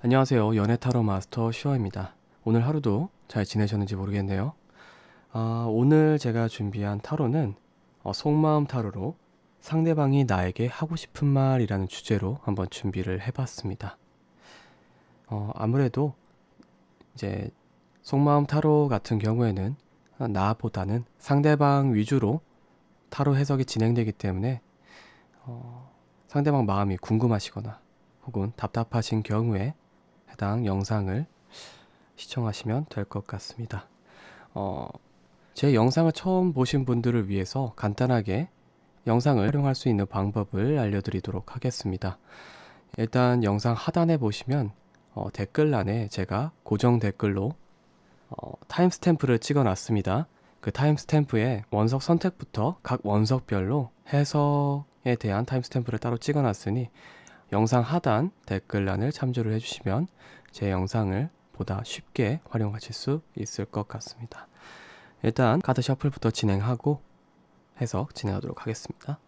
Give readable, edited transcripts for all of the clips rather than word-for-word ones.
안녕하세요. 연애타로 마스터 슈어입니다. 오늘 하루도 잘 지내셨는지 모르겠네요. 오늘 제가 준비한 타로는 속마음 타로로 상대방이 나에게 하고 싶은 말이라는 주제로 한번 준비를 해봤습니다. 아무래도 이제 속마음 타로 같은 경우에는 나보다는 상대방 위주로 타로 해석이 진행되기 때문에 상대방 마음이 궁금하시거나 혹은 답답하신 경우에 해당 영상을 시청하시면 될 것 같습니다. 제 영상을 처음 보신 분들을 위해서 간단하게 영상을 활용할 수 있는 방법을 알려드리도록 하겠습니다. 일단 영상 하단에 보시면 댓글란에 제가 고정 댓글로 타임스탬프를 찍어 놨습니다. 그 타임스탬프에 원석 선택부터 각 원석별로 해석에 대한 타임스탬프를 따로 찍어 놨으니 영상 하단 댓글란을 참조를 해주시면 제 영상을 보다 쉽게 활용하실 수 있을 것 같습니다. 일단 카드 셔플부터 진행하고 해석 진행하도록 하겠습니다.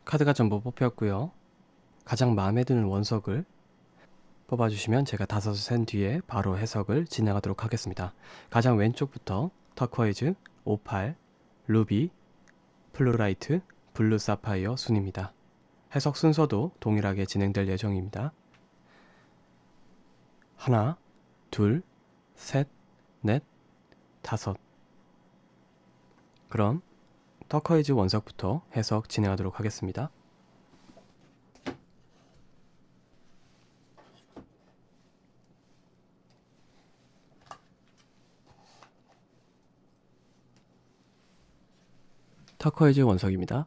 카드가 전부 뽑혔고요. 가장 마음에 드는 원석을 뽑아주시면 제가 5을 센 뒤에 바로 해석을 진행하도록 하겠습니다. 가장 왼쪽부터 터코이즈, 오팔, 루비, 플루라이트, 블루 사파이어 순입니다. 해석 순서도 동일하게 진행될 예정입니다. 하나, 둘, 셋, 넷, 다섯. 그럼 터커이즈 원석부터 해석 진행하도록 하겠습니다. 터커이즈 원석입니다.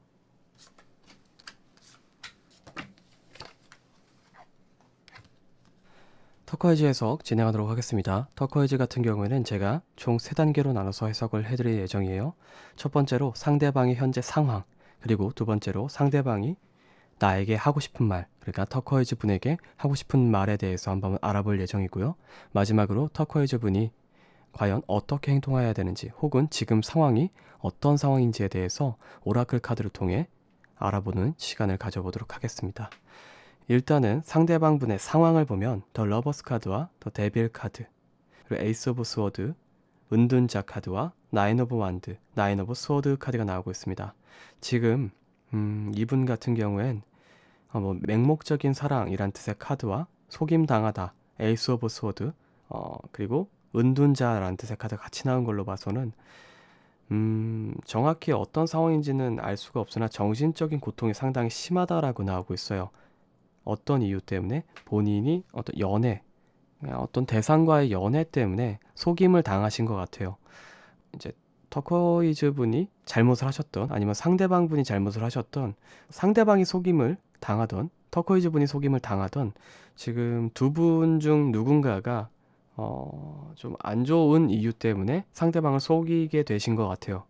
터커이즈 해석 진행하도록 하겠습니다. 터커이즈 같은 경우에는 제가 총 3단계로 나눠서 해석을 해드릴 예정이에요. 첫 번째로 상대방의 현재 상황, 그리고 두 번째로 상대방이 나에게 하고 싶은 말, 그러니까 터커이즈 분에게 하고 싶은 말에 대해서 한번 알아볼 예정이고요. 마지막으로 터커이즈 분이 과연 어떻게 행동해야 되는지, 혹은 지금 상황이 어떤 상황인지에 대해서 오라클 카드를 통해 알아보는 시간을 가져보도록 하겠습니다. 일단은 상대방 분의 상황을 보면 더 러버스 카드와 더 데빌 카드, 그리고 에이스 오브 스워드, 은둔자 카드와 나인 오브 완드, 나인 오브 스워드 카드가 나오고 있습니다. 지금 이분 같은 경우엔 맹목적인 사랑이란 뜻의 카드와 속임당하다, 에이스 오브 스워드, 그리고 은둔자라는 뜻의 카드가 같이 나온 걸로 봐서는 정확히 어떤 상황인지는 알 수가 없으나 정신적인 고통이 상당히 심하다라고 나오고 있어요. 어떤 이유 때문에? 본인이 어떤 연애, 어떤 대상과의 연애 때문에 속임을 당하신 것 같아요. 이제 터코이즈 분이 잘못을 하셨던, 아니면 상대방 분이 잘못을 하셨던, 상대방이 속임을 당하던, 터코이즈 분이 속임을 당하던, 지금 두 분 중 누군가가 좀 안 좋은 이유 때문에 상대방을 속이게 되신 것 같아요.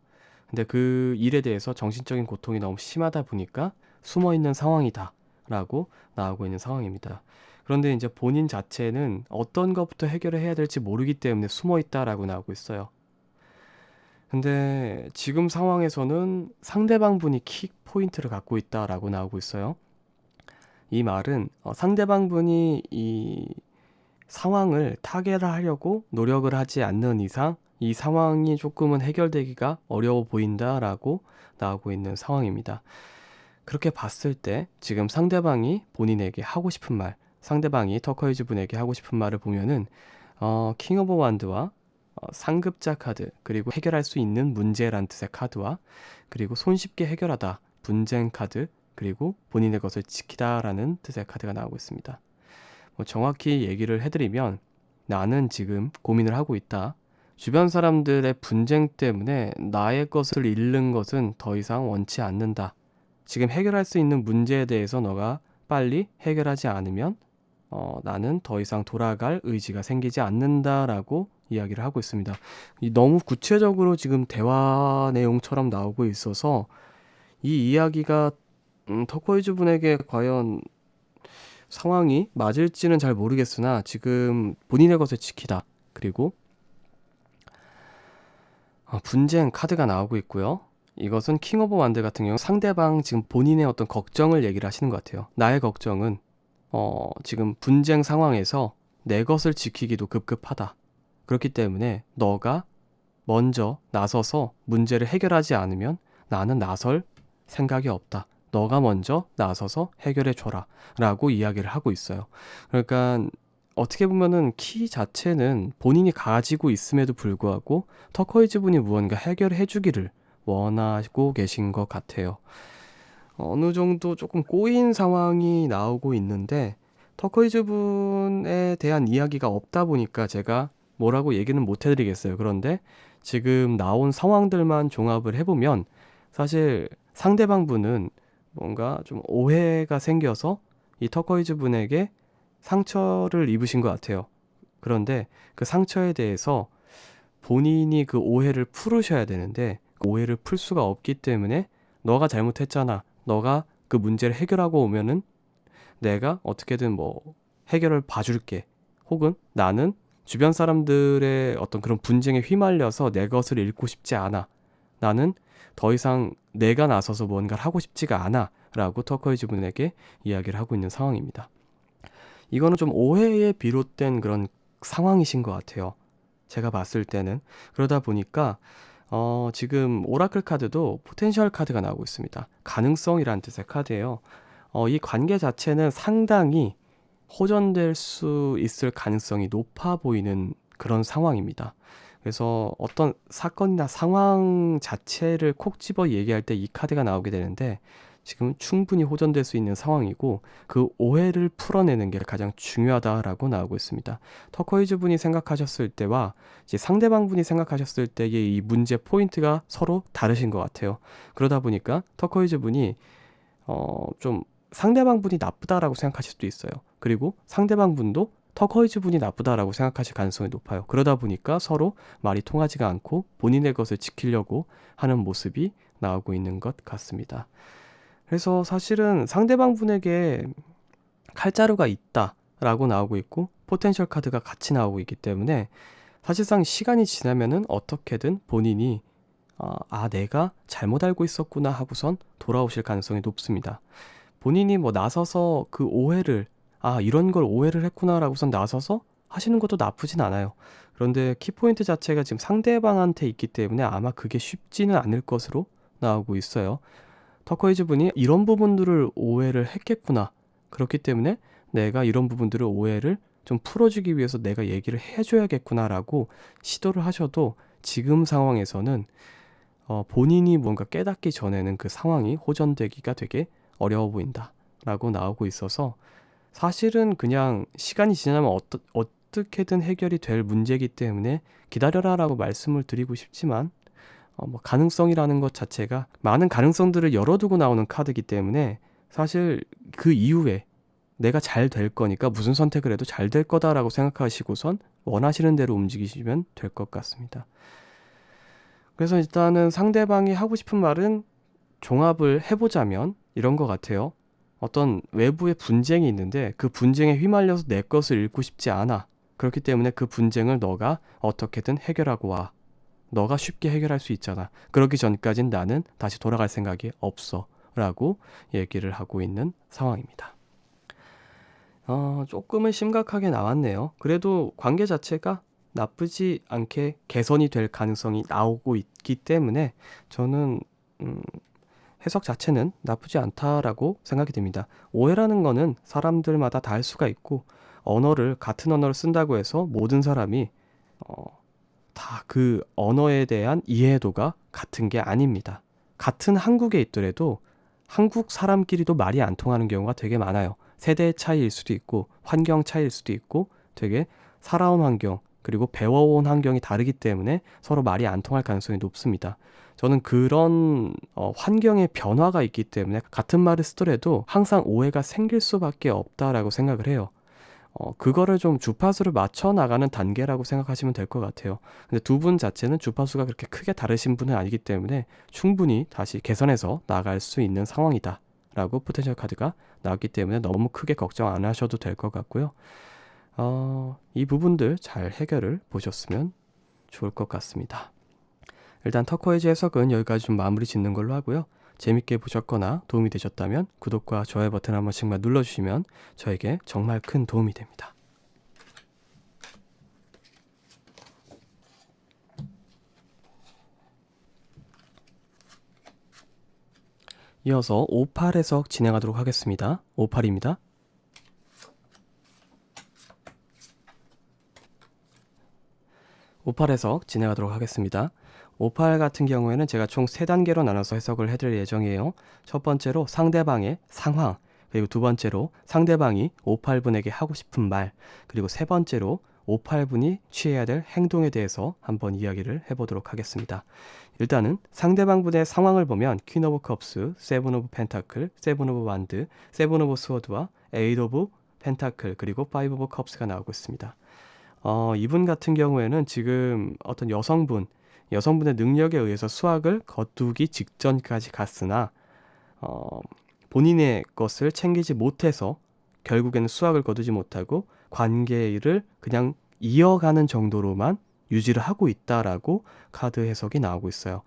근데 그 일에 대해서 정신적인 고통이 너무 심하다 보니까 숨어 있는 상황이다 라고 나오고 있는 상황입니다. 그런데 이제 본인 자체는 어떤 것부터 해결을 해야 될지 모르기 때문에 숨어 있다라고 나오고 있어요. 근데 지금 상황에서는 상대방 분이 킥 포인트를 갖고 있다라고 나오고 있어요. 이 말은 상대방 분이 이 상황을 타개하려고 노력을 하지 않는 이상 이 상황이 조금은 해결되기가 어려워 보인다라고 나오고 있는 상황입니다. 그렇게 봤을 때 지금 상대방이 본인에게 하고 싶은 말, 상대방이 터커이즈 분에게 하고 싶은 말을 보면은 킹 오브 완드와 상급자 카드, 그리고 해결할 수 있는 문제란 뜻의 카드와, 그리고 손쉽게 해결하다, 분쟁 카드, 그리고 본인의 것을 지키다라는 뜻의 카드가 나오고 있습니다. 정확히 얘기를 해드리면, 나는 지금 고민을 하고 있다. 주변 사람들의 분쟁 때문에 나의 것을 잃는 것은 더 이상 원치 않는다. 지금 해결할 수 있는 문제에 대해서 너가 빨리 해결하지 않으면 나는 더 이상 돌아갈 의지가 생기지 않는다라고 이야기를 하고 있습니다. 너무 구체적으로 지금 대화 내용처럼 나오고 있어서 이 이야기가 터코이즈 분에게 과연 상황이 맞을지는 잘 모르겠으나, 지금 본인의 것을 지키다, 그리고 분쟁 카드가 나오고 있고요. 이것은 킹 오브 완드 같은 경우 상대방 지금 본인의 어떤 걱정을 얘기를 하시는 것 같아요. 나의 걱정은 지금 분쟁 상황에서 내 것을 지키기도 급급하다. 그렇기 때문에 너가 먼저 나서서 문제를 해결하지 않으면 나는 나설 생각이 없다. 너가 먼저 나서서 해결해줘라 라고 이야기를 하고 있어요. 그러니까 어떻게 보면은 키 자체는 본인이 가지고 있음에도 불구하고 터커이즈 분이 무언가 해결해 주기를 원하고 계신 것 같아요. 어느 정도 조금 꼬인 상황이 나오고 있는데, 터커이즈 분에 대한 이야기가 없다 보니까 제가 뭐라고 얘기는 못 해드리겠어요. 그런데 지금 나온 상황들만 종합을 해보면 사실 상대방 분은 뭔가 좀 오해가 생겨서 이 터커이즈 분에게 상처를 입으신 것 같아요. 그런데 그 상처에 대해서 본인이 그 오해를 풀으셔야 되는데 그 오해를 풀 수가 없기 때문에, 너가 잘못했잖아, 너가 그 문제를 해결하고 오면은 내가 어떻게든 뭐 해결을 봐줄게, 혹은 나는 주변 사람들의 어떤 그런 분쟁에 휘말려서 내 것을 잃고 싶지 않아, 나는 더 이상 내가 나서서 뭔가를 하고 싶지가 않아 라고 터커이즈 분에게 이야기를 하고 있는 상황입니다. 이거는 좀 오해에 비롯된 그런 상황이신 것 같아요, 제가 봤을 때는. 그러다 보니까 지금 오라클 카드도 포텐셜 카드가 나오고 있습니다. 가능성이란 뜻의 카드예요. 이 관계 자체는 상당히 호전될 수 있을 가능성이 높아 보이는 그런 상황입니다. 그래서 어떤 사건이나 상황 자체를 콕 집어 얘기할 때 이 카드가 나오게 되는데, 지금 충분히 호전될 수 있는 상황이고 그 오해를 풀어내는 게 가장 중요하다라고 나오고 있습니다. 터커이즈 분이 생각하셨을 때와 이제 상대방 분이 생각하셨을 때의 이 문제 포인트가 서로 다르신 것 같아요. 그러다 보니까 터커이즈 분이 좀 상대방 분이 나쁘다라고 생각하실 수도 있어요. 그리고 상대방 분도 터커이즈 분이 나쁘다라고 생각하실 가능성이 높아요. 그러다 보니까 서로 말이 통하지가 않고 본인의 것을 지키려고 하는 모습이 나오고 있는 것 같습니다. 그래서 사실은 상대방 분에게 칼자루가 있다라고 나오고 있고 포텐셜 카드가 같이 나오고 있기 때문에, 사실상 시간이 지나면은 어떻게든 본인이 내가 잘못 알고 있었구나 하고선 돌아오실 가능성이 높습니다. 본인이 뭐 나서서 그 오해를, 이런 걸 오해를 했구나라고선 나서서 하시는 것도 나쁘진 않아요. 그런데 키포인트 자체가 지금 상대방한테 있기 때문에 아마 그게 쉽지는 않을 것으로 나오고 있어요. 터커이즈 분이 이런 부분들을 오해를 했겠구나, 그렇기 때문에 내가 이런 부분들을 오해를 좀 풀어주기 위해서 내가 얘기를 해줘야겠구나라고 시도를 하셔도 지금 상황에서는 본인이 뭔가 깨닫기 전에는 그 상황이 호전되기가 되게 어려워 보인다라고 나오고 있어서 사실은 그냥 시간이 지나면 어떻게든 해결이 될 문제이기 때문에 기다려라라고 말씀을 드리고 싶지만 뭐 가능성이라는 것 자체가 많은 가능성들을 열어두고 나오는 카드이기 때문에 사실 그 이후에 내가 잘 될 거니까 무슨 선택을 해도 잘 될 거다라고 생각하시고선 원하시는 대로 움직이시면 될 것 같습니다. 그래서 일단은 상대방이 하고 싶은 말은 종합을 해보자면 이런 것 같아요. 어떤 외부의 분쟁이 있는데 그 분쟁에 휘말려서 내 것을 잃고 싶지 않아. 그렇기 때문에 그 분쟁을 너가 어떻게든 해결하고 와. 너가 쉽게 해결할 수 있잖아. 그러기 전까진 나는 다시 돌아갈 생각이 없어. 라고 얘기를 하고 있는 상황입니다. 조금은 심각하게 나왔네요. 그래도 관계 자체가 나쁘지 않게 개선이 될 가능성이 나오고 있기 때문에 저는 해석 자체는 나쁘지 않다라고 생각이 됩니다. 오해라는 거는 사람들마다 다 할 수가 있고 같은 언어를 쓴다고 해서 모든 사람이 다 그 언어에 대한 이해도가 같은 게 아닙니다. 같은 한국에 있더라도 한국 사람끼리도 말이 안 통하는 경우가 되게 많아요. 세대의 차이일 수도 있고 환경 차이일 수도 있고 되게 살아온 환경 그리고 배워온 환경이 다르기 때문에 서로 말이 안 통할 가능성이 높습니다. 저는 그런 환경의 변화가 있기 때문에 같은 말을 쓰더라도 항상 오해가 생길 수밖에 없다라고 생각을 해요. 그거를 좀 주파수를 맞춰 나가는 단계라고 생각하시면 될 것 같아요. 근데 두 분 자체는 주파수가 그렇게 크게 다르신 분은 아니기 때문에 충분히 다시 개선해서 나갈 수 있는 상황이다 라고 포텐셜 카드가 나왔기 때문에 너무 크게 걱정 안 하셔도 될 것 같고요. 이 부분들 잘 해결을 보셨으면 좋을 것 같습니다. 일단 터코이즈 해석은 여기까지 좀 마무리 짓는 걸로 하고요. 재밌게 보셨거나 도움이 되셨다면 구독과 좋아요 버튼 한 번씩만 눌러주시면 저에게 정말 큰 도움이 됩니다. 이어서 58 해석 진행하도록 하겠습니다. 58입니다. 오팔 해석 진행하도록 하겠습니다. 58 같은 경우에는 제가 총 3단계로 나눠서 해석을 해드릴 예정이에요. 첫 번째로 상대방의 상황, 그리고 두 번째로 상대방이 58분에게 하고 싶은 말, 그리고 세 번째로 58분이 취해야 될 행동에 대해서 한번 이야기를 해보도록 하겠습니다. 일단은 상대방 분의 상황을 보면 퀸 오브 컵스, 세븐 오브 펜타클, 세븐 오브 완드, 세븐 오브 스워드와 에잇 오브 펜타클, 그리고 파이브 오브 컵스가 나오고 있습니다. 이분 같은 경우에는 지금 어떤 여성분의 능력에 의해서 수학을 거두기 직전까지 갔으나 본인의 것을 챙기지 못해서 결국에는 수학을 거두지 못하고 관계를 그냥 이어가는 정도로만 유지를 하고 있다라고 카드 해석이 나오고 있어요.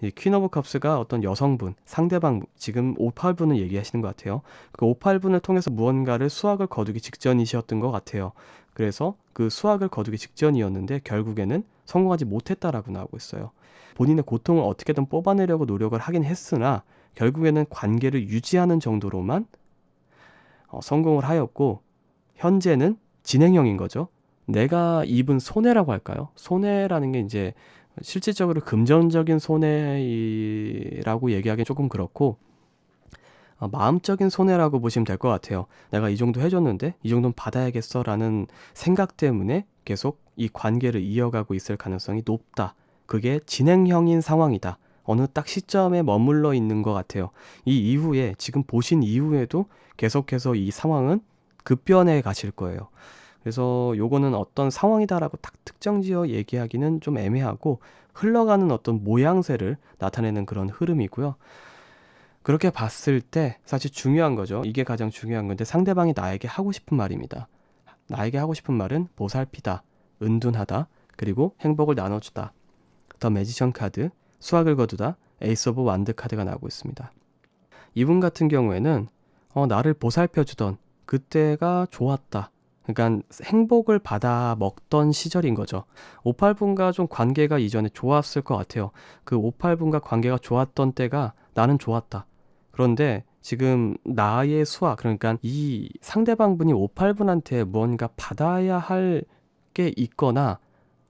이 퀸 오브 컵스가 어떤 여성분, 상대방, 지금 58분을 얘기하시는 것 같아요. 그 58분을 통해서 무언가를 수학을 거두기 직전이셨던 것 같아요. 그래서 그 수학을 거두기 직전이었는데 결국에는 성공하지 못했다라고 나오고 있어요. 본인의 고통을 어떻게든 뽑아내려고 노력을 하긴 했으나 결국에는 관계를 유지하는 정도로만 성공을 하였고 현재는 진행형인 거죠. 내가 입은 손해라고 할까요? 손해라는 게 이제 실질적으로 금전적인 손해라고 얘기하기는 조금 그렇고 마음적인 손해라고 보시면 될 것 같아요. 내가 이 정도 해줬는데 이 정도는 받아야겠어 라는 생각 때문에 계속 이 관계를 이어가고 있을 가능성이 높다. 그게 진행형인 상황이다. 어느 딱 시점에 머물러 있는 것 같아요. 이 이후에 지금 보신 이후에도 계속해서 이 상황은 급변해 가실 거예요. 그래서 요거는 어떤 상황이다라고 딱 특정지어 얘기하기는 좀 애매하고 흘러가는 어떤 모양새를 나타내는 그런 흐름이고요. 그렇게 봤을 때 사실 중요한 거죠. 이게 가장 중요한 건데 상대방이 나에게 하고 싶은 말입니다. 나에게 하고 싶은 말은 보살피다, 은둔하다, 그리고 행복을 나눠주다. 더 매지션 카드, 수학을 거두다, 에이스 오브 완드 카드가 나오고 있습니다. 이분 같은 경우에는 나를 보살펴주던 그때가 좋았다. 그러니까 행복을 받아 먹던 시절인 거죠. 58분과 좀 관계가 이전에 좋았을 것 같아요. 그 58분과 관계가 좋았던 때가 나는 좋았다. 그런데 지금 나의 수와, 그러니까 이 상대방분이 58분한테 무언가 받아야 할 게 있거나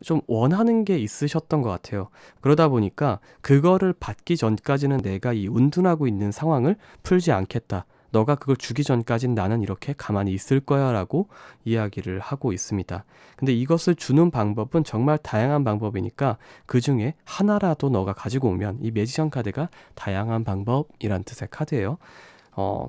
좀 원하는 게 있으셨던 것 같아요. 그러다 보니까 그거를 받기 전까지는 내가 이 운둔하고 있는 상황을 풀지 않겠다. 너가 그걸 주기 전까진 나는 이렇게 가만히 있을 거야 라고 이야기를 하고 있습니다. 근데 이것을 주는 방법은 정말 다양한 방법이니까 그 중에 하나라도 너가 가지고 오면, 이 매지션 카드가 다양한 방법이란 뜻의 카드예요.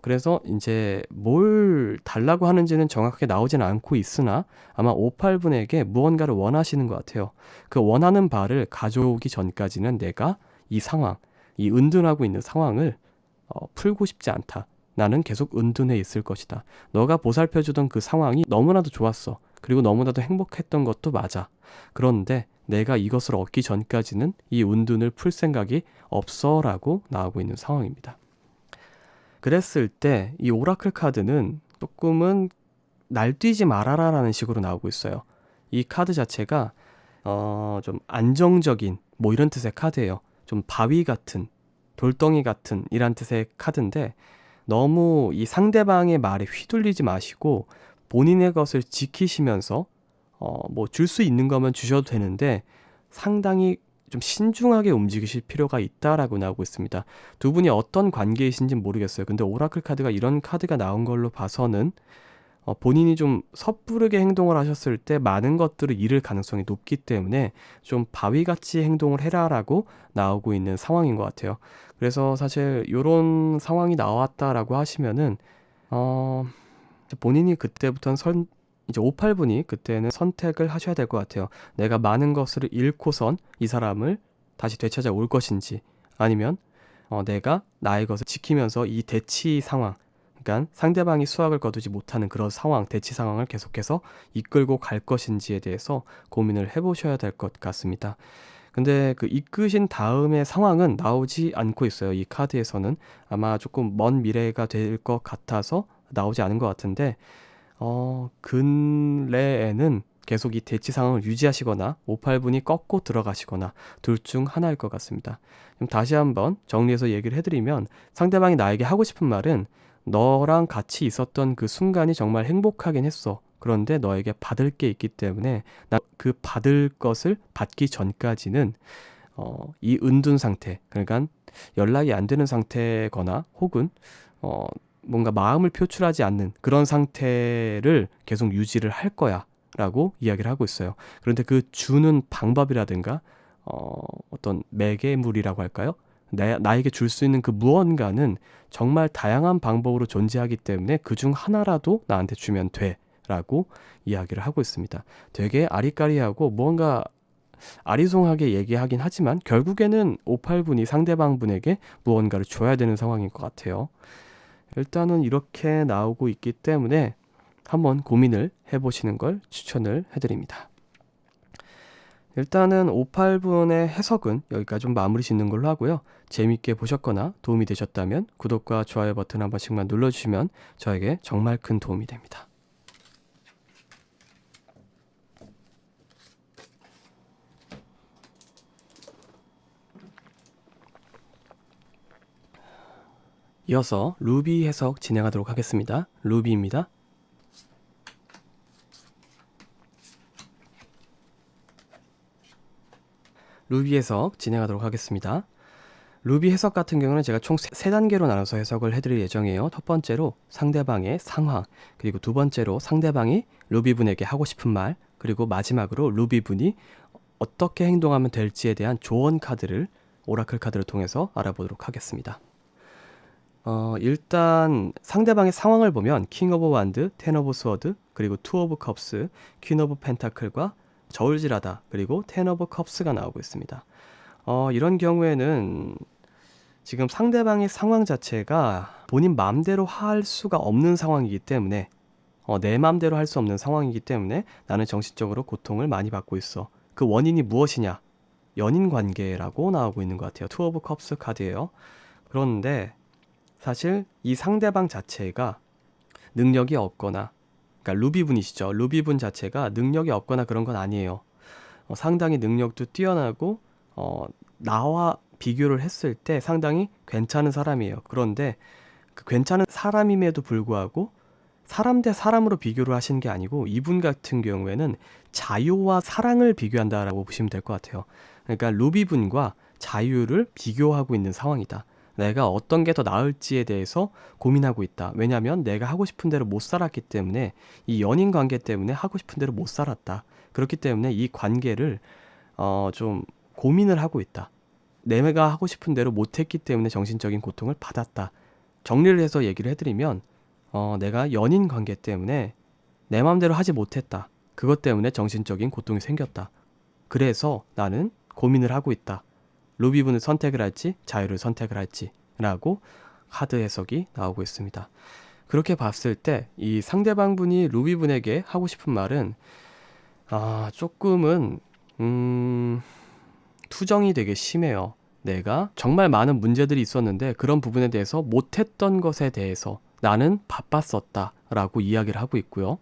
그래서 이제 뭘 달라고 하는지는 정확하게 나오진 않고 있으나 아마 58분에게 무언가를 원하시는 것 같아요. 그 원하는 바를 가져오기 전까지는 내가 이 상황, 이 은둔하고 있는 상황을 풀고 싶지 않다. 나는 계속 은둔해 있을 것이다. 너가 보살펴주던 그 상황이 너무나도 좋았어. 그리고 너무나도 행복했던 것도 맞아. 그런데 내가 이것을 얻기 전까지는 이 은둔을 풀 생각이 없어 라고 나오고 있는 상황입니다. 그랬을 때 이 오라클 카드는 조금은 날뛰지 말아라 라는 식으로 나오고 있어요. 이 카드 자체가 좀 안정적인 뭐 이런 뜻의 카드예요. 좀 바위 같은, 돌덩이 같은 이란 뜻의 카드인데, 너무 이 상대방의 말에 휘둘리지 마시고 본인의 것을 지키시면서 뭐 줄 수 있는 거면 주셔도 되는데 상당히 좀 신중하게 움직이실 필요가 있다라고 나오고 있습니다. 두 분이 어떤 관계이신지는 모르겠어요. 근데 오라클 카드가 이런 카드가 나온 걸로 봐서는 본인이 좀 섣부르게 행동을 하셨을 때 많은 것들을 잃을 가능성이 높기 때문에 좀 바위같이 행동을 해라라고 나오고 있는 상황인 것 같아요. 그래서 사실 이런 상황이 나왔다라고 하시면은 본인이 그때부터는 이제 58분이 그때는 선택을 하셔야 될 것 같아요. 내가 많은 것을 잃고선 이 사람을 다시 되찾아 올 것인지, 아니면 내가 나의 것을 지키면서 이 대치 상황, 그러니까 상대방이 수확을 거두지 못하는 그런 상황, 대치 상황을 계속해서 이끌고 갈 것인지에 대해서 고민을 해보셔야 될 것 같습니다. 근데 그 이끄신 다음의 상황은 나오지 않고 있어요. 이 카드에서는 아마 조금 먼 미래가 될 것 같아서 나오지 않은 것 같은데, 근래에는 계속 이 대치 상황을 유지하시거나 58분이 꺾고 들어가시거나 둘 중 하나일 것 같습니다. 그럼 다시 한번 정리해서 얘기를 해드리면, 상대방이 나에게 하고 싶은 말은 너랑 같이 있었던 그 순간이 정말 행복하긴 했어. 그런데 너에게 받을 게 있기 때문에 나 그 받을 것을 받기 전까지는 이 은둔 상태, 그러니까 연락이 안 되는 상태거나 혹은 뭔가 마음을 표출하지 않는 그런 상태를 계속 유지를 할 거야 라고 이야기를 하고 있어요. 그런데 그 주는 방법이라든가 어떤 매개물이라고 할까요? 나에게 줄 수 있는 그 무언가는 정말 다양한 방법으로 존재하기 때문에 그 중 하나라도 나한테 주면 돼 라고 이야기를 하고 있습니다. 되게 아리까리하고 무언가 아리송하게 얘기하긴 하지만 결국에는 58분이 상대방분에게 무언가를 줘야 되는 상황인 것 같아요. 일단은 이렇게 나오고 있기 때문에 한번 고민을 해보시는 걸 추천을 해드립니다. 일단은 58분의 해석은 여기까지 좀 마무리 짓는 걸로 하고요. 재밌게 보셨거나 도움이 되셨다면 구독과 좋아요 버튼 한 번씩만 눌러주시면 저에게 정말 큰 도움이 됩니다. 이어서 루비 해석 진행하도록 하겠습니다. 루비입니다. 루비 해석 진행하도록 하겠습니다. 루비 해석 같은 경우는 제가 총 3단계로 나눠서 해석을 해드릴 예정이에요. 첫 번째로 상대방의 상황, 그리고 두 번째로 상대방이 루비분에게 하고 싶은 말, 그리고 마지막으로 루비분이 어떻게 행동하면 될지에 대한 조언 카드를 오라클 카드를 통해서 알아보도록 하겠습니다. 일단 상대방의 상황을 보면 킹 오브 완드, 텐 오브 스워드, 그리고 투 오브 컵스, 퀸 오브 펜타클과 저울질하다, 그리고 텐 오브 컵스가 나오고 있습니다. 이런 경우에는 지금 상대방의 상황 자체가 본인 마음대로 할 수가 없는 상황이기 때문에, 내 마음대로 할 수 없는 상황이기 때문에 나는 정신적으로 고통을 많이 받고 있어. 그 원인이 무엇이냐? 연인 관계라고 나오고 있는 것 같아요. 투 오브 컵스 카드예요. 그런데 사실 이 상대방 자체가 능력이 없거나, 그러니까 루비분이시죠. 루비분 자체가 능력이 없거나 그런 건 아니에요. 상당히 능력도 뛰어나고 나와 비교를 했을 때 상당히 괜찮은 사람이에요. 그런데 괜찮은 사람임에도 불구하고 사람 대 사람으로 비교를 하시는 게 아니고 이분 같은 경우에는 자유와 사랑을 비교한다라고 보시면 될 것 같아요. 그러니까 루비분과 자유를 비교하고 있는 상황이다. 내가 어떤 게 더 나을지에 대해서 고민하고 있다. 왜냐하면 내가 하고 싶은 대로 못 살았기 때문에, 이 연인 관계 때문에 하고 싶은 대로 못 살았다. 그렇기 때문에 이 관계를 좀 고민을 하고 있다. 내가 하고 싶은 대로 못했기 때문에 정신적인 고통을 받았다. 정리를 해서 얘기를 해드리면 내가 연인 관계 때문에 내 마음대로 하지 못했다. 그것 때문에 정신적인 고통이 생겼다. 그래서 나는 고민을 하고 있다. 루비분을 선택을 할지 자유를 선택을 할지 라고 카드 해석이 나오고 있습니다. 그렇게 봤을 때 이 상대방 분이 루비분에게 하고 싶은 말은 조금은 투정이 되게 심해요. 내가 정말 많은 문제들이 있었는데 그런 부분에 대해서 못했던 것에 대해서 나는 바빴었다 라고 이야기를 하고 있고요.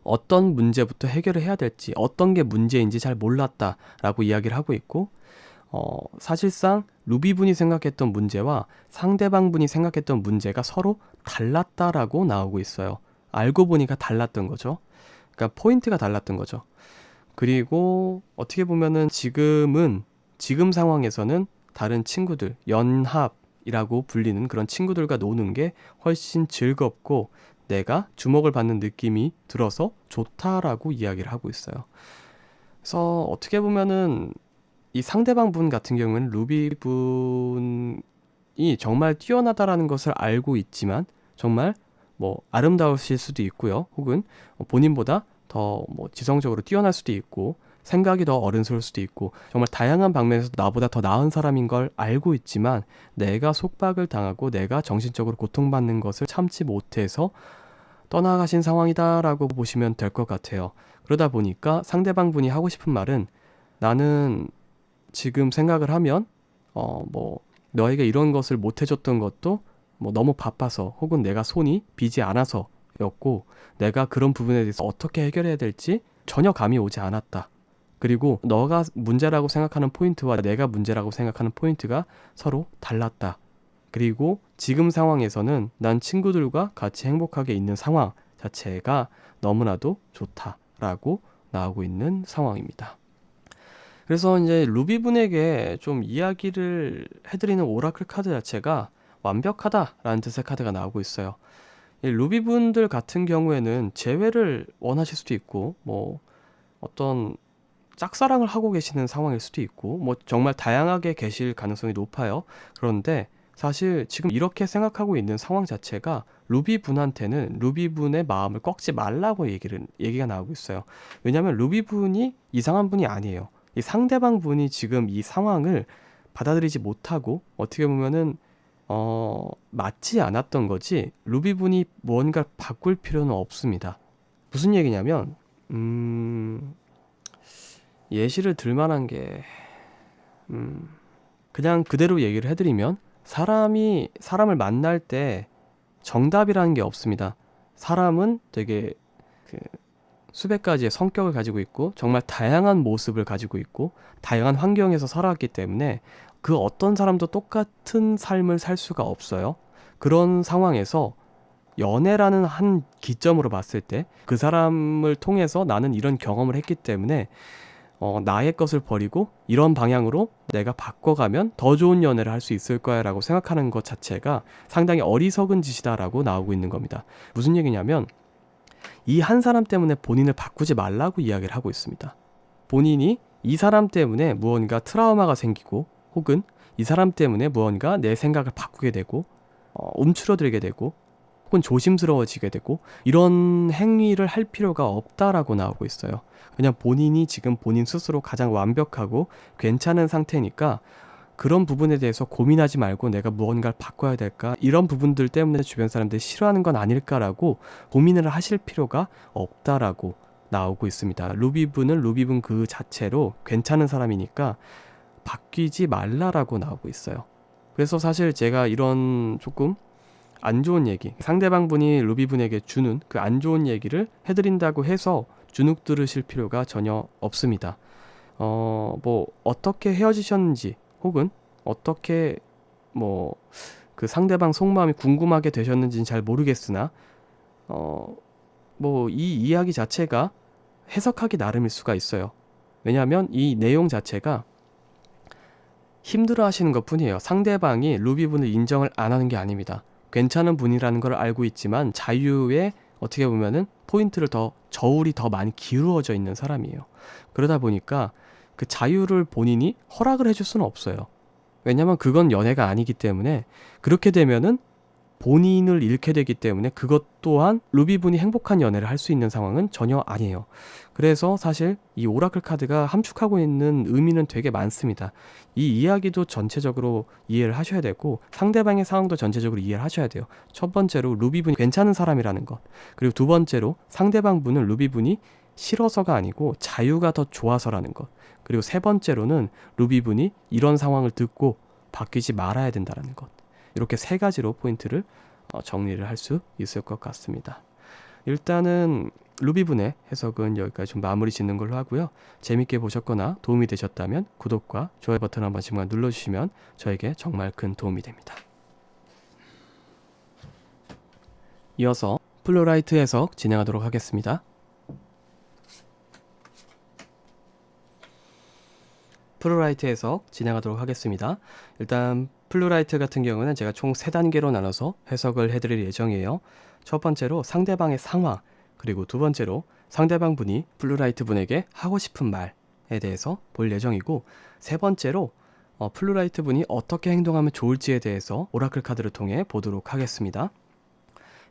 어떤 문제부터 해결을 해야 될지, 어떤 게 문제인지 잘 몰랐다 라고 이야기를 하고 있고, 사실상 루비분이 생각했던 문제와 상대방 분이 생각했던 문제가 서로 달랐다라고 나오고 있어요. 알고 보니까 달랐던 거죠. 그러니까 포인트가 달랐던 거죠. 그리고 어떻게 보면은 지금 상황에서는 다른 친구들, 연합이라고 불리는 그런 친구들과 노는 게 훨씬 즐겁고 내가 주목을 받는 느낌이 들어서 좋다라고 이야기를 하고 있어요. 그래서 어떻게 보면은 이 상대방 분 같은 경우는 루비 분이 정말 뛰어나다라는 것을 알고 있지만 정말 뭐 아름다우실 수도 있고요. 혹은 본인보다 더 뭐 지성적으로 뛰어날 수도 있고 생각이 더 어른스러울 수도 있고 정말 다양한 방면에서 나보다 더 나은 사람인 걸 알고 있지만 내가 속박을 당하고 내가 정신적으로 고통받는 것을 참지 못해서 떠나가신 상황이다라고 보시면 될 것 같아요. 그러다 보니까 상대방 분이 하고 싶은 말은 나는 지금 생각을 하면 뭐 너에게 이런 것을 못 해줬던 것도 뭐 너무 바빠서 혹은 내가 손이 비지 않아서였고 내가 그런 부분에 대해서 어떻게 해결해야 될지 전혀 감이 오지 않았다. 그리고 너가 문제라고 생각하는 포인트와 내가 문제라고 생각하는 포인트가 서로 달랐다. 그리고 지금 상황에서는 난 친구들과 같이 행복하게 있는 상황 자체가 너무나도 좋다라고 나오고 있는 상황입니다. 그래서 이제 루비분에게 좀 이야기를 해드리는 오라클 카드 자체가 완벽하다라는 뜻의 카드가 나오고 있어요. 이 루비분들 같은 경우에는 재회를 원하실 수도 있고 뭐 어떤 짝사랑을 하고 계시는 상황일 수도 있고 뭐 정말 다양하게 계실 가능성이 높아요. 그런데 사실 지금 이렇게 생각하고 있는 상황 자체가 루비분한테는 루비분의 마음을 꺾지 말라고 얘기가 나오고 있어요. 왜냐하면 루비분이 이상한 분이 아니에요. 이 상대방 분이 지금 이 상황을 받아들이지 못하고 어떻게 보면은 맞지 않았던 거지 루비분이 무언가를 바꿀 필요는 없습니다. 무슨 얘기냐면 예시를 들 만한 게 그냥 그대로 얘기를 해드리면 사람이 사람을 만날 때 정답이라는 게 없습니다. 사람은 되게 수백 가지의 성격을 가지고 있고 정말 다양한 모습을 가지고 있고 다양한 환경에서 살아왔기 때문에 그 어떤 사람도 똑같은 삶을 살 수가 없어요. 그런 상황에서 연애라는 한 기점으로 봤을 때 그 사람을 통해서 나는 이런 경험을 했기 때문에 나의 것을 버리고 이런 방향으로 내가 바꿔가면 더 좋은 연애를 할 수 있을 거야 라고 생각하는 것 자체가 상당히 어리석은 짓이다라고 나오고 있는 겁니다. 무슨 얘기냐면 이 한 사람 때문에 본인을 바꾸지 말라고 이야기를 하고 있습니다. 본인이 이 사람 때문에 무언가 트라우마가 생기고 혹은 이 사람 때문에 무언가 내 생각을 바꾸게 되고 움츠러들게 되고 혹은 조심스러워지게 되고 이런 행위를 할 필요가 없다라고 나오고 있어요. 그냥 본인이 지금 본인 스스로 가장 완벽하고 괜찮은 상태니까 그런 부분에 대해서 고민하지 말고 내가 무언가를 바꿔야 될까 이런 부분들 때문에 주변 사람들이 싫어하는 건 아닐까라고 고민을 하실 필요가 없다라고 나오고 있습니다. 루비분은 루비분 그 자체로 괜찮은 사람이니까 바뀌지 말라라고 나오고 있어요. 그래서 사실 제가 이런 조금 안 좋은 얘기, 상대방 분이 루비분에게 주는 그 안 좋은 얘기를 해드린다고 해서 주눅 들으실 필요가 전혀 없습니다. 뭐 어떻게 헤어지셨는지 혹은 어떻게 뭐 그 상대방 속마음이 궁금하게 되셨는지는 잘 모르겠으나 뭐 이 이야기 자체가 해석하기 나름일 수가 있어요. 왜냐하면 이 내용 자체가 힘들어 하시는 것 뿐이에요. 상대방이 루비분을 인정을 안 하는 게 아닙니다. 괜찮은 분이라는 걸 알고 있지만 자유에 어떻게 보면은 포인트를 저울이 더 많이 기울어져 있는 사람이에요. 그러다 보니까 그 자유를 본인이 허락을 해줄 수는 없어요. 왜냐면 그건 연애가 아니기 때문에 그렇게 되면은 본인을 잃게 되기 때문에 그것 또한 루비분이 행복한 연애를 할 수 있는 상황은 전혀 아니에요. 그래서 사실 이 오라클 카드가 함축하고 있는 의미는 되게 많습니다. 이 이야기도 전체적으로 이해를 하셔야 되고 상대방의 상황도 전체적으로 이해를 하셔야 돼요. 첫 번째로 루비분이 괜찮은 사람이라는 것, 그리고 두 번째로 상대방 분은 루비분이 싫어서가 아니고 자유가 더 좋아서라는 것, 그리고 세 번째로는 루비분이 이런 상황을 듣고 바뀌지 말아야 된다는 것. 이렇게 세 가지로 포인트를 정리를 할 수 있을 것 같습니다. 일단은 루비분의 해석은 여기까지 좀 마무리 짓는 걸로 하고요. 재밌게 보셨거나 도움이 되셨다면 구독과 좋아요 버튼 한 번씩만 눌러주시면 저에게 정말 큰 도움이 됩니다. 이어서 플루라이트 해석 진행하도록 하겠습니다. 플루라이트 해석 진행하도록 하겠습니다. 일단 플루라이트 같은 경우는 제가 총 3단계로 나눠서 해석을 해드릴 예정이에요. 첫 번째로 상대방의 상황, 그리고 두 번째로 상대방 분이 플루라이트 분에게 하고 싶은 말에 대해서 볼 예정이고, 세 번째로 플루라이트 분이 어떻게 행동하면 좋을지에 대해서 오라클 카드를 통해 보도록 하겠습니다.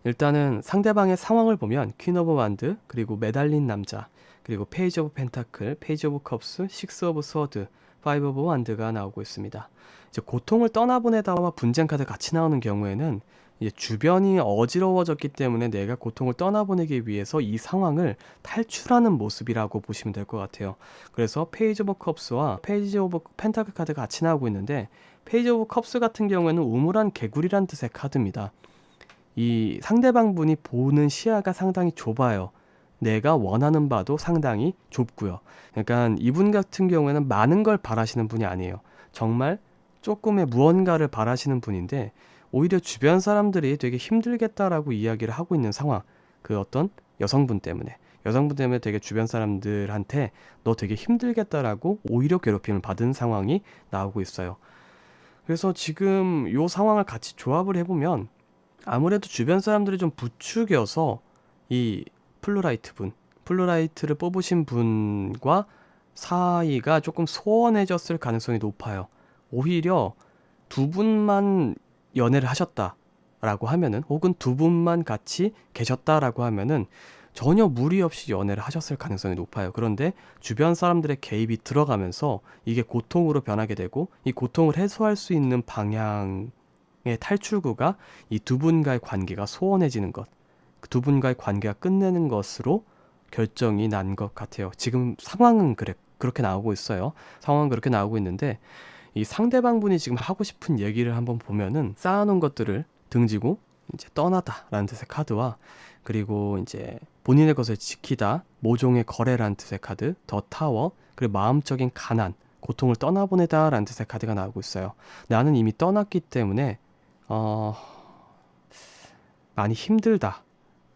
일단은 상대방의 상황을 보면 퀸 오브 완드, 그리고 매달린 남자, 그리고 페이지 오브 펜타클, 페이지 오브 컵스, 식스 오브 스워드, 파이브 오브 완드가 나오고 있습니다. 이제 고통을 떠나보내다와 분쟁 카드 같이 나오는 경우에는 이제 주변이 어지러워졌기 때문에 내가 고통을 떠나보내기 위해서 이 상황을 탈출하는 모습이라고 보시면 될 것 같아요. 그래서 페이지 오브 컵스와 페이지 오브 펜타클 카드가 같이 나오고 있는데, 페이지 오브 컵스 같은 경우에는 우물한 개구리란 뜻의 카드입니다. 이 상대방 분이 보는 시야가 상당히 좁아요. 내가 원하는 바도 상당히 좁고요. 그러니까 이분 같은 경우에는 많은 걸 바라시는 분이 아니에요. 정말 조금의 무언가를 바라시는 분인데, 오히려 주변 사람들이 되게 힘들겠다라고 이야기를 하고 있는 상황, 그 어떤 여성분 때문에 되게 주변 사람들한테 너 되게 힘들겠다라고 오히려 괴롭힘을 받은 상황이 나오고 있어요. 그래서 지금 이 상황을 같이 조합을 해보면 아무래도 주변 사람들이 좀 부추겨서 이 플루라이트를 뽑으신 분과 사이가 조금 소원해졌을 가능성이 높아요. 오히려 두 분만 연애를 하셨다라고 하면은, 혹은 두 분만 같이 계셨다라고 하면은 전혀 무리 없이 연애를 하셨을 가능성이 높아요. 그런데 주변 사람들의 개입이 들어가면서 이게 고통으로 변하게 되고, 이 고통을 해소할 수 있는 방향의 탈출구가 이 두 분과의 관계가 소원해지는 것, 두 분과의 관계가 끝내는 것으로 결정이 난 것 같아요. 지금 상황은 그렇게 나오고 있어요. 상황은 그렇게 나오고 있는데, 이 상대방 분이 지금 하고 싶은 얘기를 한번 보면은 쌓아놓은 것들을 등지고 이제 떠나다라는 뜻의 카드와, 그리고 이제 본인의 것을 지키다, 모종의 거래라는 뜻의 카드, 더 타워, 그리고 마음적인 가난, 고통을 떠나보내다라는 뜻의 카드가 나오고 있어요. 나는 이미 떠났기 때문에 많이 힘들다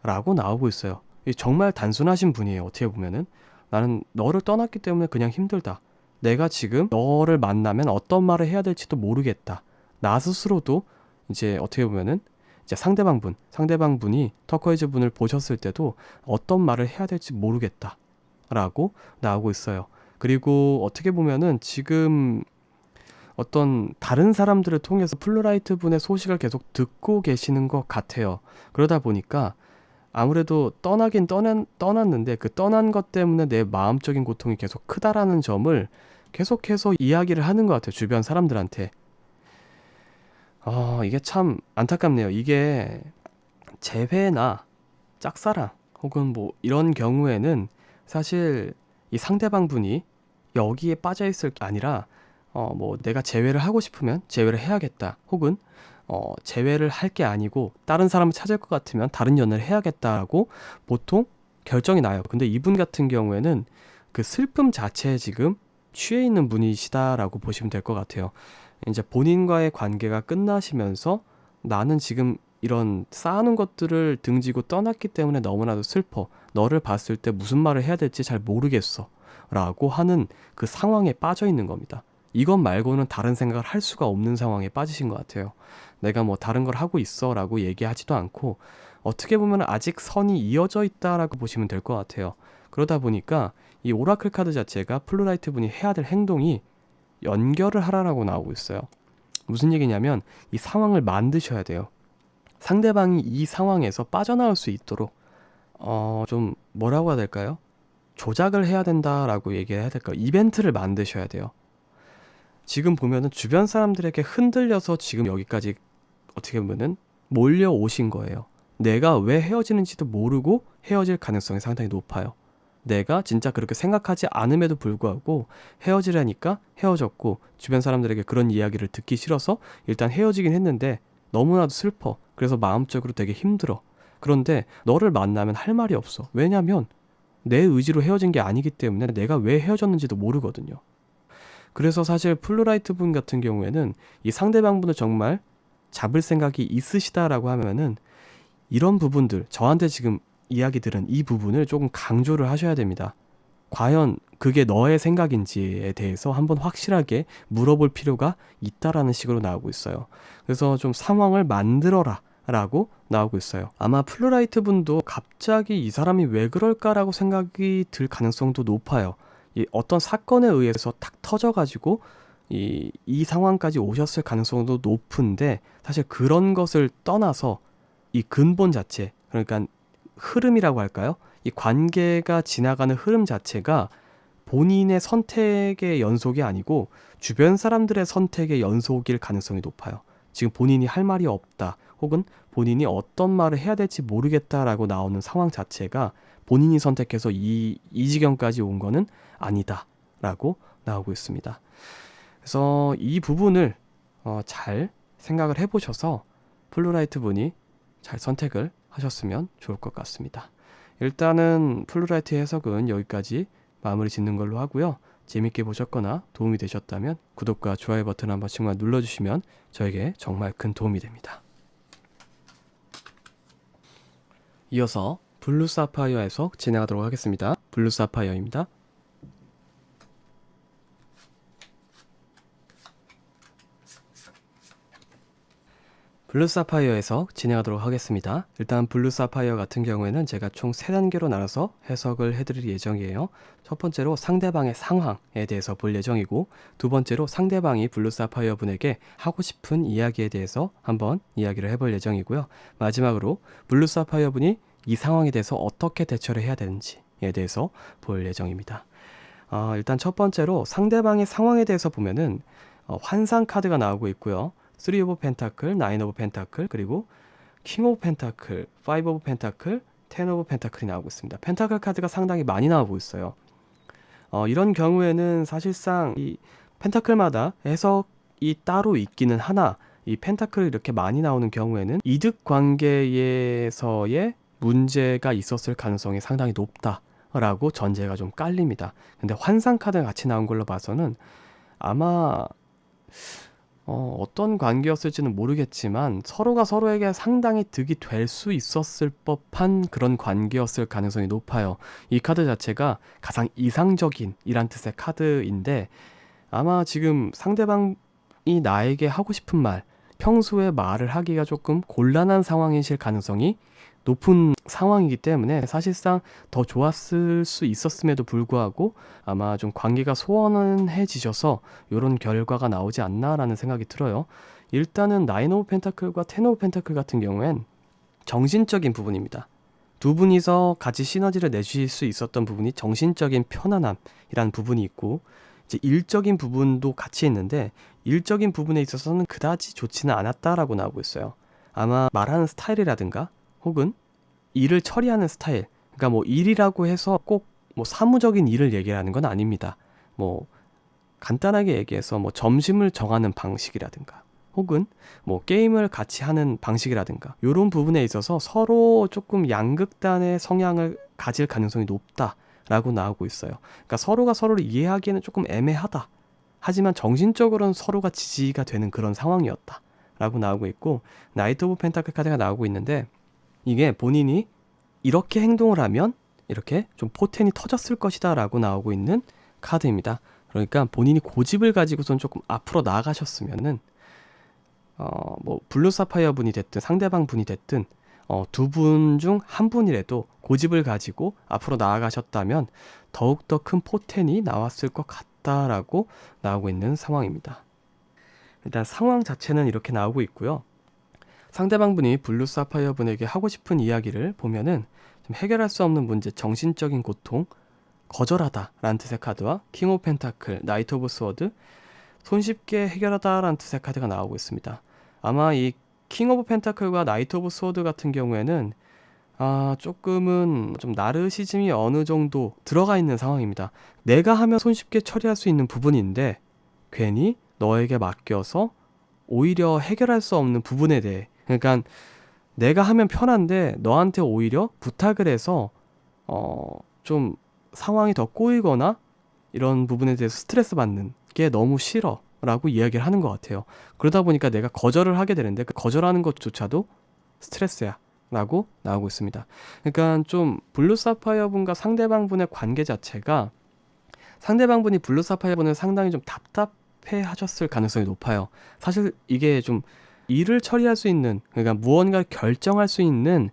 라고 나오고 있어요. 정말 단순하신 분이에요. 어떻게 보면은 나는 너를 떠났기 때문에 그냥 힘들다. 내가 지금 너를 만나면 어떤 말을 해야 될지도 모르겠다. 나 스스로도 이제 어떻게 보면은 이제 상대방 분이 터코이즈 분을 보셨을 때도 어떤 말을 해야 될지 모르겠다 라고 나오고 있어요. 그리고 어떻게 보면은 지금 어떤 다른 사람들을 통해서 플루라이트 분의 소식을 계속 듣고 계시는 것 같아요. 그러다 보니까 아무래도 떠나긴 떠났는데 그 떠난 것 때문에 내 마음적인 고통이 계속 크다라는 점을 계속해서 이야기를 하는 것 같아요. 주변 사람들한테. 이게 참 안타깝네요. 이게 재회나 짝사랑 혹은 뭐 이런 경우에는 사실 이 상대방 분이 여기에 빠져 있을 게 아니라 뭐 내가 재회를 하고 싶으면 재회를 해야겠다, 혹은 재회를 할 게 아니고 다른 사람을 찾을 것 같으면 다른 연애를 해야겠다라고 보통 결정이 나요. 근데 이분 같은 경우에는 그 슬픔 자체에 지금 취해 있는 분이시다라고 보시면 될 것 같아요. 이제 본인과의 관계가 끝나시면서 나는 지금 이런 쌓아놓은 것들을 등지고 떠났기 때문에 너무나도 슬퍼. 너를 봤을 때 무슨 말을 해야 될지 잘 모르겠어. 라고 하는 그 상황에 빠져 있는 겁니다. 이것 말고는 다른 생각을 할 수가 없는 상황에 빠지신 것 같아요. 내가 뭐 다른 걸 하고 있어 라고 얘기하지도 않고 어떻게 보면 아직 선이 이어져 있다라고 보시면 될 것 같아요. 그러다 보니까 이 오라클 카드 자체가 플루라이트 분이 해야 될 행동이 연결을 하라라고 나오고 있어요. 무슨 얘기냐면 이 상황을 만드셔야 돼요. 상대방이 이 상황에서 빠져나올 수 있도록 좀 뭐라고 해야 될까요? 조작을 해야 된다라고 얘기해야 될까요? 이벤트를 만드셔야 돼요. 지금 보면은 주변 사람들에게 흔들려서 지금 여기까지 어떻게 보면은 몰려오신 거예요. 내가 왜 헤어지는지도 모르고 헤어질 가능성이 상당히 높아요. 내가 진짜 그렇게 생각하지 않음에도 불구하고 헤어지라니까 헤어졌고 주변 사람들에게 그런 이야기를 듣기 싫어서 일단 헤어지긴 했는데 너무나도 슬퍼. 그래서 마음적으로 되게 힘들어. 그런데 너를 만나면 할 말이 없어. 왜냐면 내 의지로 헤어진 게 아니기 때문에 내가 왜 헤어졌는지도 모르거든요. 그래서 사실 플루라이트 분 같은 경우에는 이 상대방 분을 정말 잡을 생각이 있으시다라고 하면은 이런 부분들, 저한테 지금 이야기 들은 이 부분을 조금 강조를 하셔야 됩니다. 과연 그게 너의 생각인지에 대해서 한번 확실하게 물어볼 필요가 있다라는 식으로 나오고 있어요. 그래서 좀 상황을 만들어라 라고 나오고 있어요. 아마 플루라이트 분도 갑자기 이 사람이 왜 그럴까라고 생각이 들 가능성도 높아요. 이 어떤 사건에 의해서 탁 터져가지고 이 상황까지 오셨을 가능성도 높은데 사실 그런 것을 떠나서 이 근본 자체, 그러니까 흐름이라고 할까요? 이 관계가 지나가는 흐름 자체가 본인의 선택의 연속이 아니고 주변 사람들의 선택의 연속일 가능성이 높아요. 지금 본인이 할 말이 없다, 혹은 본인이 어떤 말을 해야 될지 모르겠다라고 나오는 상황 자체가 본인이 선택해서 이 지경까지 온 거는 아니다 라고 나오고 있습니다. 그래서 이 부분을 잘 생각을 해보셔서 플루라이트 분이 잘 선택을 하셨으면 좋을 것 같습니다. 일단은 플루라이트 해석은 여기까지 마무리 짓는 걸로 하고요. 재밌게 보셨거나 도움이 되셨다면 구독과 좋아요 버튼 한 번씩만 눌러주시면 저에게 정말 큰 도움이 됩니다. 이어서 블루 사파이어 해석 진행하도록 하겠습니다. 블루 사파이어입니다. 블루 사파이어 해석 진행하도록 하겠습니다. 일단 블루 사파이어 같은 경우에는 제가 총 3단계로 나눠서 해석을 해드릴 예정이에요. 첫 번째로 상대방의 상황에 대해서 볼 예정이고, 두 번째로 상대방이 블루 사파이어 분에게 하고 싶은 이야기에 대해서 한번 이야기를 해볼 예정이고요. 마지막으로 블루 사파이어 분이 이 상황에 대해서 어떻게 대처를 해야 되는지에 대해서 볼 예정입니다. 일단 첫 번째로 상대방의 상황에 대해서 보면은 환상 카드가 나오고 있고요. 3 오브 펜타클, 9 오브 펜타클, 그리고 킹 오브 펜타클, 5 오브 펜타클, 10 오브 펜타클이 나오고 있습니다. 펜타클 카드가 상당히 많이 나오고 있어요. 이런 경우에는 사실상 이 펜타클마다 해석이 따로 있기는 하나, 이 펜타클이 이렇게 많이 나오는 경우에는 이득 관계에서의 문제가 있었을 가능성이 상당히 높다라고 전제가 좀 깔립니다. 근데 환상 카드가 같이 나온 걸로 봐서는 아마 어떤 관계였을지는 모르겠지만 서로가 서로에게 상당히 득이 될 수 있었을 법한 그런 관계였을 가능성이 높아요. 이 카드 자체가 가장 이상적인 이란 뜻의 카드인데 아마 지금 상대방이 나에게 하고 싶은 말, 평소에 말을 하기가 조금 곤란한 상황이실 가능성이 높은 상황이기 때문에 사실상 더 좋았을 수 있었음에도 불구하고 아마 좀 관계가 소원해지셔서 이런 결과가 나오지 않나라는 생각이 들어요. 일단은 9 오브 펜타클과 10 오브 펜타클 같은 경우엔 정신적인 부분입니다. 두 분이서 같이 시너지를 내실 수 있었던 부분이 정신적인 편안함이라는 부분이 있고, 이제 일적인 부분도 같이 있는데 일적인 부분에 있어서는 그다지 좋지는 않았다라고 나오고 있어요. 아마 말하는 스타일이라든가 혹은 일을 처리하는 스타일, 그러니까 뭐 일이라고 해서 꼭 뭐 사무적인 일을 얘기하는 건 아닙니다. 뭐 간단하게 얘기해서 뭐 점심을 정하는 방식이라든가 혹은 뭐 게임을 같이 하는 방식이라든가 이런 부분에 있어서 서로 조금 양극단의 성향을 가질 가능성이 높다라고 나오고 있어요. 그러니까 서로가 서로를 이해하기에는 조금 애매하다. 하지만 정신적으로는 서로가 지지가 되는 그런 상황이었다 라고 나오고 있고, 나이트 오브 펜타클 카드가 나오고 있는데, 이게 본인이 이렇게 행동을 하면 이렇게 좀 포텐이 터졌을 것이다 라고 나오고 있는 카드입니다. 그러니까 본인이 고집을 가지고선 조금 앞으로 나아가셨으면은 뭐 블루 사파이어 분이 됐든 상대방 분이 됐든 두 분 중 한 분이라도 고집을 가지고 앞으로 나아가셨다면 더욱더 큰 포텐이 나왔을 것 같다라고 나오고 있는 상황입니다. 일단 상황 자체는 이렇게 나오고 있고요. 상대방 분이 블루 사파이어 분에게 하고 싶은 이야기를 보면은 좀 해결할 수 없는 문제, 정신적인 고통, 거절하다 라는 뜻의 카드와 킹 오브 펜타클, 나이트 오브 스워드, 손쉽게 해결하다 라는 뜻의 카드가 나오고 있습니다. 아마 이 킹 오브 펜타클과 나이트 오브 스워드 같은 경우에는 조금은 좀 나르시즘이 어느 정도 들어가 있는 상황입니다. 내가 하면 손쉽게 처리할 수 있는 부분인데 괜히 너에게 맡겨서 오히려 해결할 수 없는 부분에 대해, 그러니까 내가 하면 편한데 너한테 오히려 부탁을 해서 좀 상황이 더 꼬이거나 이런 부분에 대해서 스트레스 받는 게 너무 싫어 라고 이야기를 하는 것 같아요. 그러다 보니까 내가 거절을 하게 되는데 그 거절하는 것조차도 스트레스야 라고 나오고 있습니다. 그러니까 좀 블루 사파이어 분과 상대방 분의 관계 자체가, 상대방 분이 블루 사파이어 분을 상당히 좀 답답해 하셨을 가능성이 높아요. 사실 이게 좀 일을 처리할 수 있는, 그러니까 무언가를 결정할 수 있는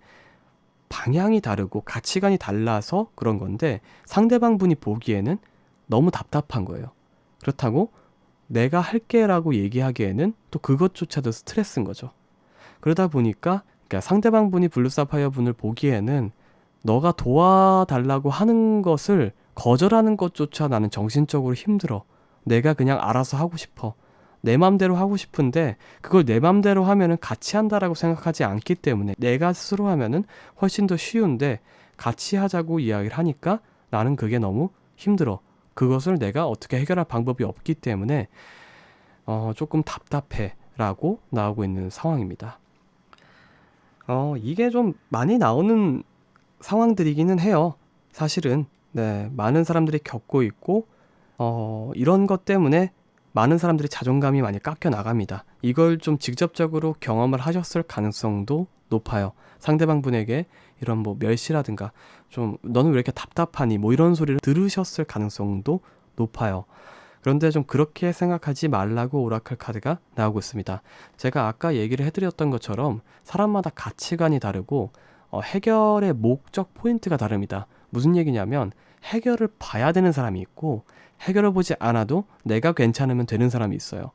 방향이 다르고 가치관이 달라서 그런 건데 상대방 분이 보기에는 너무 답답한 거예요. 그렇다고 내가 할게 라고 얘기하기에는 또 그것조차도 스트레스인 거죠. 그러다 보니까 그러니까 상대방 분이 블루 사파이어 분을 보기에는 너가 도와달라고 하는 것을 거절하는 것조차 나는 정신적으로 힘들어. 내가 그냥 알아서 하고 싶어. 내 맘대로 하고 싶은데 그걸 내 맘대로 하면은 같이 한다라고 생각하지 않기 때문에 내가 스스로 하면은 훨씬 더 쉬운데 같이 하자고 이야기를 하니까 나는 그게 너무 힘들어. 그것을 내가 어떻게 해결할 방법이 없기 때문에 조금 답답해 라고 나오고 있는 상황입니다. 이게 좀 많이 나오는 상황들이기는 해요. 사실은 네, 많은 사람들이 겪고 있고 이런 것 때문에 많은 사람들이 자존감이 많이 깎여 나갑니다. 이걸 좀 직접적으로 경험을 하셨을 가능성도 높아요. 상대방 분에게 이런 뭐 멸시라든가 좀 너는 왜 이렇게 답답하니 뭐 이런 소리를 들으셨을 가능성도 높아요. 그런데 좀 그렇게 생각하지 말라고 오라클 카드가 나오고 있습니다. 제가 아까 얘기를 해드렸던 것처럼 사람마다 가치관이 다르고 해결의 목적 포인트가 다릅니다. 무슨 얘기냐면 해결을 봐야 되는 사람이 있고 해결을 보지 않아도 내가 괜찮으면 되는 사람이 있어요.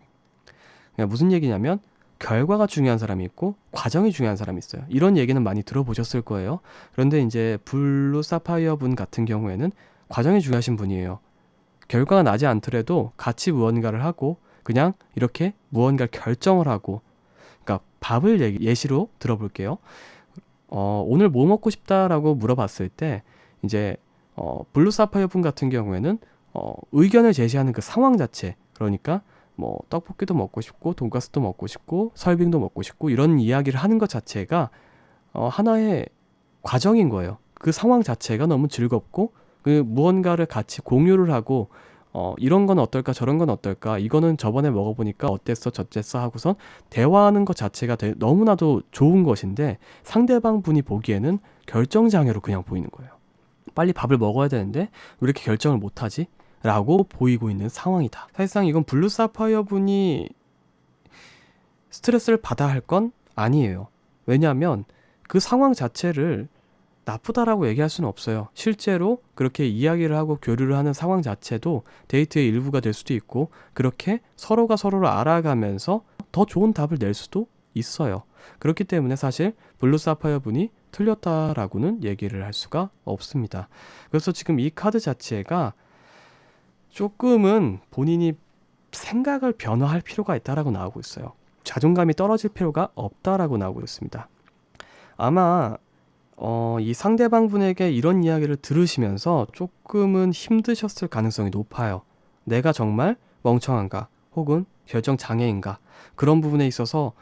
그러니까 무슨 얘기냐면 결과가 중요한 사람이 있고 과정이 중요한 사람이 있어요. 이런 얘기는 많이 들어보셨을 거예요. 그런데 이제 블루 사파이어 분 같은 경우에는 과정이 중요하신 분이에요. 결과가 나지 않더라도 같이 무언가를 하고 그냥 이렇게 무언가를 결정을 하고, 그러니까 밥을 예시로 들어볼게요. 오늘 뭐 먹고 싶다라고 물어봤을 때 이제 블루 사파이어 분 같은 경우에는 의견을 제시하는 그 상황 자체, 그러니까 뭐 떡볶이도 먹고 싶고 돈가스도 먹고 싶고 설빙도 먹고 싶고 이런 이야기를 하는 것 자체가 하나의 과정인 거예요. 그 상황 자체가 너무 즐겁고 그 무언가를 같이 공유를 하고 이런 건 어떨까 저런 건 어떨까 이거는 저번에 먹어보니까 어땠어 저땠어 하고선 대화하는 것 자체가 너무나도 좋은 것인데 상대방 분이 보기에는 결정장애로 그냥 보이는 거예요. 빨리 밥을 먹어야 되는데 왜 이렇게 결정을 못하지? 라고 보이고 있는 상황이다. 사실상 이건 블루 사파이어 분이 스트레스를 받아야 할 건 아니에요. 왜냐하면 그 상황 자체를 나쁘다라고 얘기할 수는 없어요. 실제로 그렇게 이야기를 하고 교류를 하는 상황 자체도 데이트의 일부가 될 수도 있고 그렇게 서로가 서로를 알아가면서 더 좋은 답을 낼 수도 있어요. 그렇기 때문에 사실 블루 사파이어 분이 틀렸다라고는 얘기를 할 수가 없습니다. 그래서 지금 이 카드 자체가 조금은 본인이 생각을 변화할 필요가 있다라고 나오고 있어요. 자존감이 떨어질 필요가 없다라고 나오고 있습니다. 아마 이 상대방 분에게 이런 이야기를 들으시면서 조금은 힘드셨을 가능성이 높아요. 내가 정말 멍청한가 혹은 결정 장애인가 그런 부분에 있어서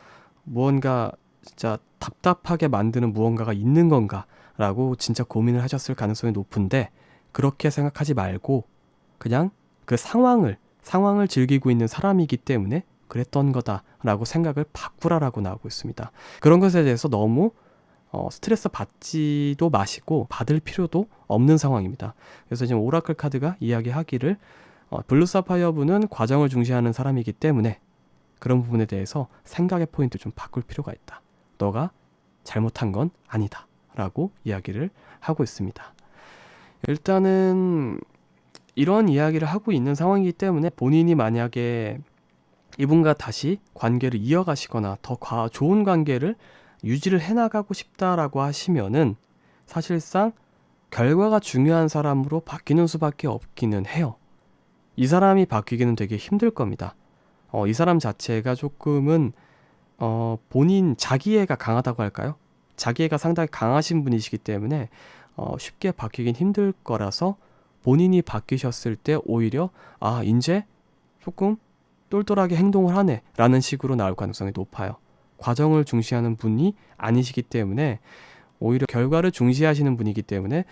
무언가 진짜 답답하게 만드는 무언가가 있는 건가 라고 진짜 고민을 하셨을 가능성이 높은데 그렇게 생각하지 말고 그냥 그 상황을 즐기고 있는 사람이기 때문에 그랬던 거다라고 생각을 바꾸라라고 나오고 있습니다. 그런 것에 대해서 너무 스트레스 받지도 마시고 받을 필요도 없는 상황입니다. 그래서 지금 오라클 카드가 이야기하기를 블루 사파이어 분은 과정을 중시하는 사람이기 때문에 그런 부분에 대해서 생각의 포인트 좀 바꿀 필요가 있다. 너가 잘못한 건 아니다 라고 이야기를 하고 있습니다. 일단은 이런 이야기를 하고 있는 상황이기 때문에 본인이 만약에 이분과 다시 관계를 이어가시거나 더 좋은 관계를 유지를 해나가고 싶다라고 하시면은 사실상 결과가 중요한 사람으로 바뀌는 수밖에 없기는 해요. 이 사람이 바뀌기는 되게 힘들 겁니다. 이 사람 자체가 조금은 본인 자기애가 강하다고 할까요? 자기애가 상당히 강하신 분이시기 때문에 쉽게 바뀌긴 힘들 거라서 본인이 바뀌셨을 때 오히려 이제 조금 똘똘하게 행동을 하네 라는 식으로 나올 가능성이 높아요. 과정을 중시하는 분이 아니시기 때문에 오히려 결과를 중시하시는 분이기 때문에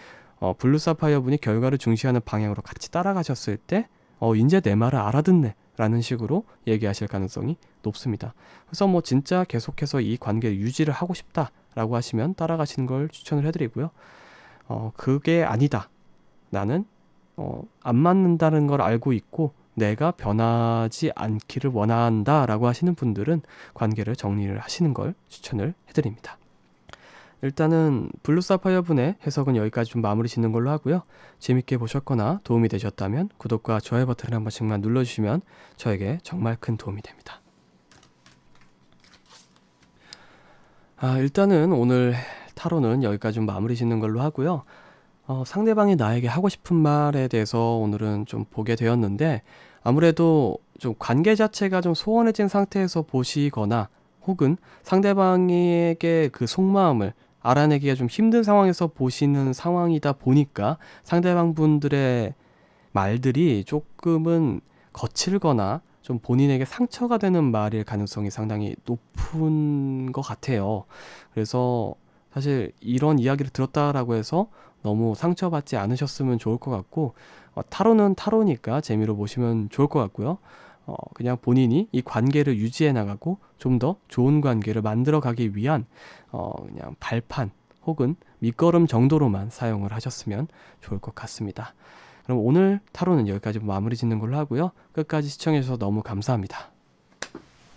블루 사파이어 분이 결과를 중시하는 방향으로 같이 따라가셨을 때 이제 내 말을 알아듣네 라는 식으로 얘기하실 가능성이 높습니다. 그래서 진짜 계속해서 이 관계를 유지를 하고 싶다 라고 하시면 따라가시는 걸 추천을 해드리고요. 그게 아니다. 나는 안 맞는다는 걸 알고 있고 내가 변하지 않기를 원한다 라고 하시는 분들은 관계를 정리를 하시는 걸 추천을 해드립니다. 일단은 블루 사파이어 분의 해석은 여기까지 좀 마무리 짓는 걸로 하고요. 재밌게 보셨거나 도움이 되셨다면 구독과 좋아요 버튼을 한 번씩만 눌러주시면 저에게 정말 큰 도움이 됩니다. 일단은 오늘 타로는 여기까지 좀 마무리 짓는 걸로 하고요. 상대방이 나에게 하고 싶은 말에 대해서 오늘은 좀 보게 되었는데 아무래도 좀 관계 자체가 좀 소원해진 상태에서 보시거나 혹은 상대방에게 그 속마음을 알아내기가 좀 힘든 상황에서 보시는 상황이다 보니까 상대방 분들의 말들이 조금은 거칠거나 좀 본인에게 상처가 되는 말일 가능성이 상당히 높은 것 같아요. 그래서 사실 이런 이야기를 들었다라고 해서 너무 상처받지 않으셨으면 좋을 것 같고 타로는 타로니까 재미로 보시면 좋을 것 같고요. 그냥 본인이 이 관계를 유지해 나가고 좀 더 좋은 관계를 만들어 가기 위한 그냥 발판 혹은 밑거름 정도로만 사용을 하셨으면 좋을 것 같습니다. 그럼 오늘 타로는 여기까지 마무리 짓는 걸로 하고요. 끝까지 시청해 주셔서 너무 감사합니다.